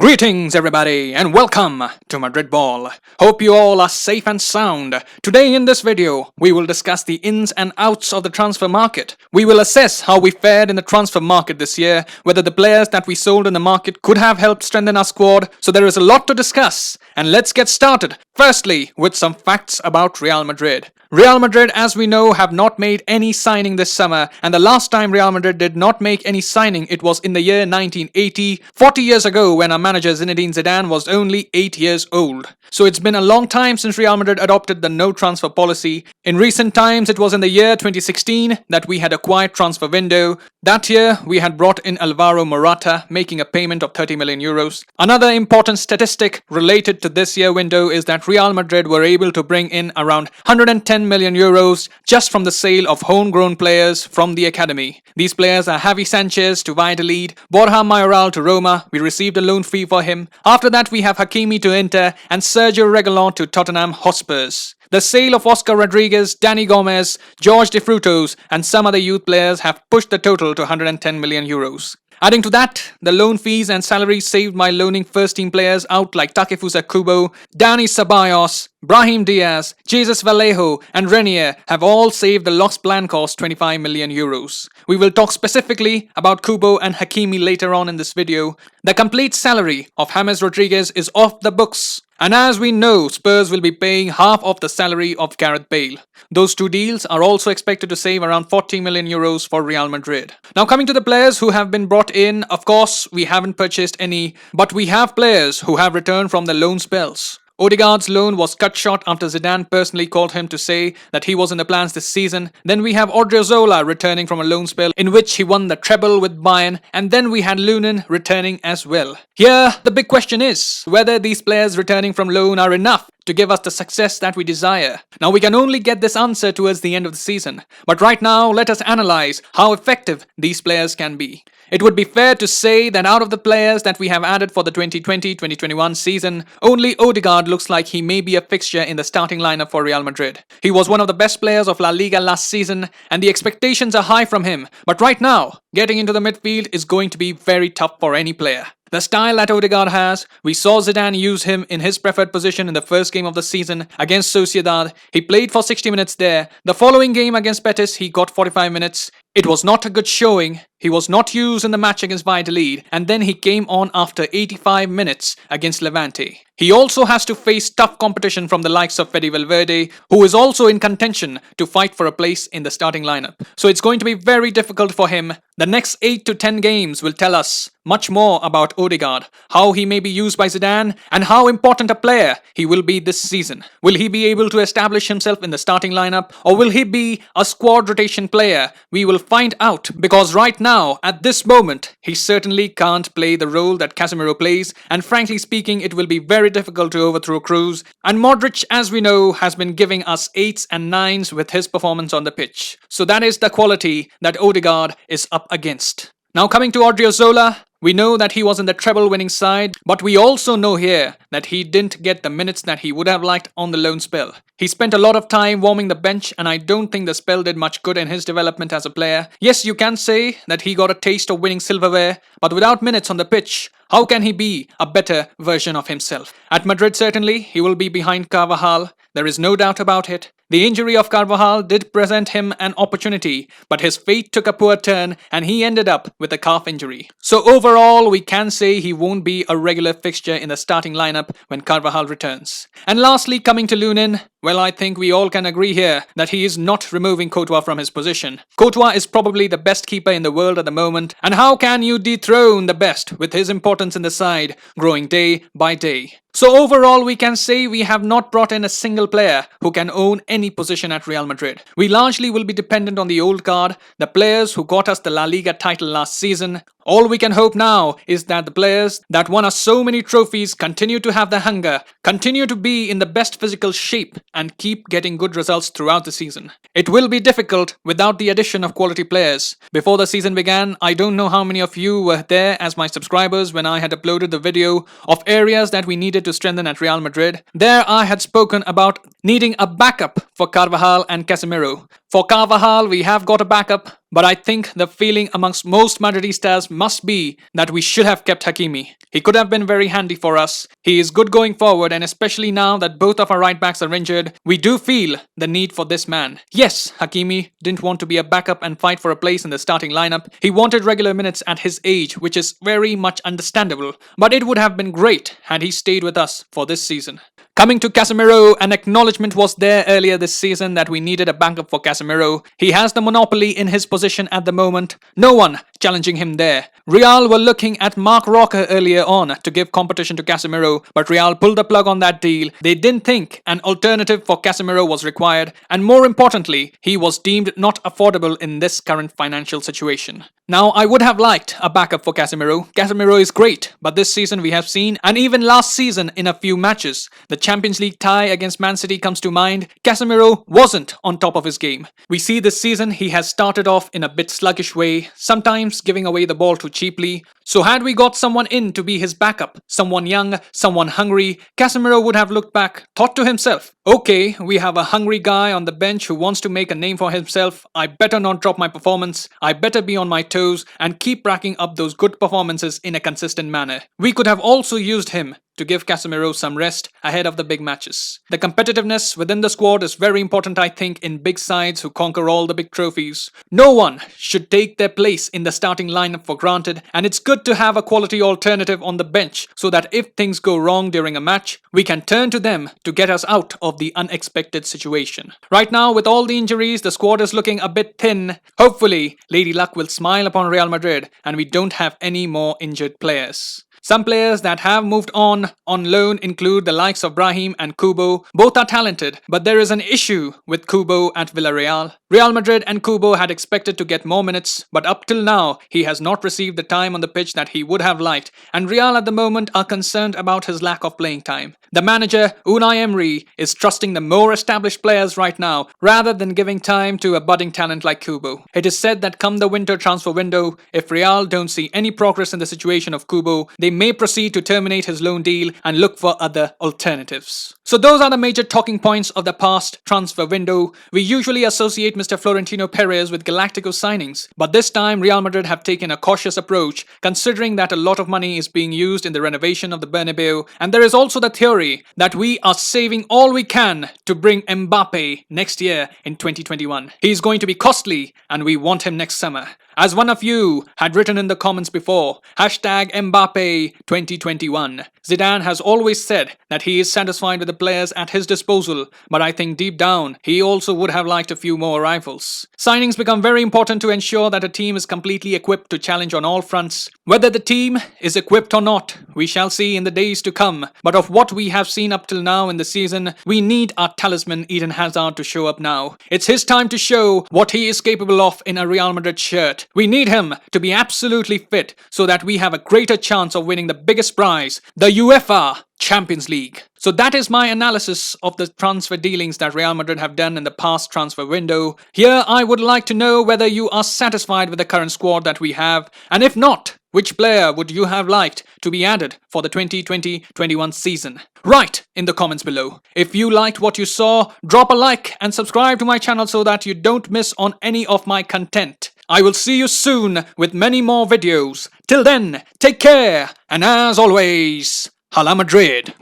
Greetings everybody and welcome to Madrid Ball. Hope you all are safe and sound. Today in this video, we will discuss the ins and outs of the transfer market. We will assess how we fared in the transfer market this year, whether the players that we sold in the market could have helped strengthen our squad. So there is a lot to discuss and let's get started. Firstly, with some facts about Real Madrid. Real Madrid, as we know, have not made any signing this summer, and the last time Real Madrid did not make any signing, it was in the year 1980, 40 years ago, when our manager Zinedine Zidane was only 8 years old. So it's been a long time since Real Madrid adopted the no transfer policy. In recent times, it was in the year 2016 that we had a quiet transfer window. That year, we had brought in Alvaro Morata, making a payment of 30 million euros. Another important statistic related to this year window is that Real Madrid were able to bring in around 110 million euros just from the sale of homegrown players from the academy. These players are Javi Sanchez to Valladolid, Borja Mayoral to Roma. We received a loan fee for him. After that, we have Hakimi to Inter and Sergio Reguilon to Tottenham Hotspurs. The sale of Oscar Rodriguez, Dani Gomez, George De Frutos and some other youth players have pushed the total to 110 million euros. Adding to that, the loan fees and salaries saved by loaning first-team players out like Takefusa Kubo, Dani Ceballos, Brahim Diaz, Jesus Vallejo and Renier have all saved the Los Blancos 25 million euros. We will talk specifically about Kubo and Hakimi later on in this video. The complete salary of James Rodriguez is off the books. And as we know, Spurs will be paying half of the salary of Gareth Bale. Those two deals are also expected to save around 40 million euros for Real Madrid. Now coming to the players who have been brought in, of course, we haven't purchased any, but we have players who have returned from their loan spells. Odegaard's loan was cut short after Zidane personally called him to say that he was in the plans this season. Then we have Odriozola returning from a loan spell in which he won the treble with Bayern, and then we had Lunin returning as well. Here, the big question is whether these players returning from loan are enough to give us the success that we desire. Now we can only get this answer towards the end of the season, but right now let us analyze how effective these players can be. It would be fair to say that out of the players that we have added for the 2020-2021 season, only Odegaard looks like he may be a fixture in the starting lineup for Real Madrid. He was one of the best players of La Liga last season and the expectations are high from him, but right now, getting into the midfield is going to be very tough for any player. The style that Odegaard has, we saw Zidane use him in his preferred position in the first game of the season against Sociedad. He played for 60 minutes there. The following game against Betis, he got 45 minutes. It was not a good showing. He was not used in the match against Valladolid, and then he came on after 85 minutes against Levante. He also has to face tough competition from the likes of Fede Valverde, who is also in contention to fight for a place in the starting lineup. So it's going to be very difficult for him. The next 8 to 10 games will tell us much more about Odegaard, how he may be used by Zidane, and how important a player he will be this season. Will he be able to establish himself in the starting lineup, or will he be a squad rotation player? We will find out, because right now, at this moment, he certainly can't play the role that Casemiro plays, and frankly speaking, it will be very difficult to overthrow Kroos. And Modric, as we know, has been giving us 8s and 9s with his performance on the pitch. So that is the quality that Odegaard is up against. Now coming to Odriozola, we know that he was in the treble-winning side, but we also know here that he didn't get the minutes that he would have liked on the loan spell. He spent a lot of time warming the bench, and I don't think the spell did much good in his development as a player. Yes, you can say that he got a taste of winning silverware, but without minutes on the pitch, how can he be a better version of himself? At Madrid, certainly, he will be behind Carvajal. There is no doubt about it. The injury of Carvajal did present him an opportunity, but his fate took a poor turn and he ended up with a calf injury. So overall, we can say he won't be a regular fixture in the starting lineup when Carvajal returns. And lastly, coming to Lunin, well, I think we all can agree here that he is not removing Courtois from his position. Courtois is probably the best keeper in the world at the moment, and how can you dethrone the best with his importance in the side, growing day by day? So overall, we can say we have not brought in a single player who can own any position at Real Madrid. We largely will be dependent on the old guard, the players who got us the La Liga title last season. All we can hope now is that the players that won us so many trophies continue to have the hunger, continue to be in the best physical shape, and keep getting good results throughout the season. It will be difficult without the addition of quality players. Before the season began, I don't know how many of you were there as my subscribers when I had uploaded the video of areas that we needed to strengthen at Real Madrid. There I had spoken about needing a backup for Carvajal and Casemiro. For Carvajal, we have got a backup, but I think the feeling amongst most Madridistas must be that we should have kept Hakimi. He could have been very handy for us. He is good going forward, and especially now that both of our right backs are injured, we do feel the need for this man. Yes, Hakimi didn't want to be a backup and fight for a place in the starting lineup. He wanted regular minutes at his age, which is very much understandable, but it would have been great had he stayed with us for this season. Coming to Casemiro, an acknowledgement was there earlier this season that we needed a backup for Casemiro. He has the monopoly in his position at the moment. No one challenging him there. Real were looking at Marc Roca earlier on to give competition to Casemiro, but Real pulled the plug on that deal. They didn't think an alternative for Casemiro was required, and more importantly, he was deemed not affordable in this current financial situation. Now, I would have liked a backup for Casemiro. Casemiro is great, but this season we have seen, and even last season in a few matches, the Champions League tie against Man City comes to mind, Casemiro wasn't on top of his game. We see this season he has started off in a bit sluggish way, sometimes giving away the ball too cheaply. So had we got someone in to be his backup, someone young, someone hungry, Casemiro would have looked back, thought to himself, okay, we have a hungry guy on the bench who wants to make a name for himself. I better not drop my performance. I better be on my toes and keep racking up those good performances in a consistent manner. We could have also used him to give Casemiro some rest ahead of the big matches. The competitiveness within the squad is very important, I think, in big sides who conquer all the big trophies. No one should take their place in the starting lineup for granted, and it's good to have a quality alternative on the bench so that if things go wrong during a match, we can turn to them to get us out of the unexpected situation. Right now, with all the injuries, the squad is looking a bit thin. Hopefully, Lady Luck will smile upon Real Madrid and we don't have any more injured players. Some players that have moved on loan include the likes of Brahim and Kubo. Both are talented, but there is an issue with Kubo at Villarreal. Real Madrid and Kubo had expected to get more minutes, but up till now, he has not received the time on the pitch that he would have liked, and Real at the moment are concerned about his lack of playing time. The manager, Unai Emery, is trusting the more established players right now, rather than giving time to a budding talent like Kubo. It is said that come the winter transfer window, if Real don't see any progress in the situation of Kubo, they may proceed to terminate his loan deal and look for other alternatives. So those are the major talking points of the past transfer window. We usually associate Mr. Florentino Perez with Galactico signings, but this time Real Madrid have taken a cautious approach, considering that a lot of money is being used in the renovation of the Bernabeu, and there is also the theory that we are saving all we can to bring Mbappe next year in 2021. He is going to be costly, and we want him next summer. As one of you had written in the comments before, hashtag Mbappe 2021. Zidane has always said that he is satisfied with the players at his disposal, but I think deep down, he also would have liked a few more arrivals. Signings become very important to ensure that a team is completely equipped to challenge on all fronts. Whether the team is equipped or not, we shall see in the days to come, but of what we have seen up till now in the season, we need our talisman Eden Hazard to show up now. It's his time to show what he is capable of in a Real Madrid shirt. We need him to be absolutely fit so that we have a greater chance of winning the biggest prize, the UEFA Champions League. So that is my analysis of the transfer dealings that Real Madrid have done in the past transfer window. Here I would like to know whether you are satisfied with the current squad that we have, and if not, which player would you have liked to be added for the 2020-21 season? Write in the comments below. If you liked what you saw, drop a like and subscribe to my channel so that you don't miss on any of my content. I will see you soon with many more videos. Till then, take care, and as always, Hala Madrid.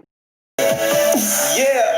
Yeah.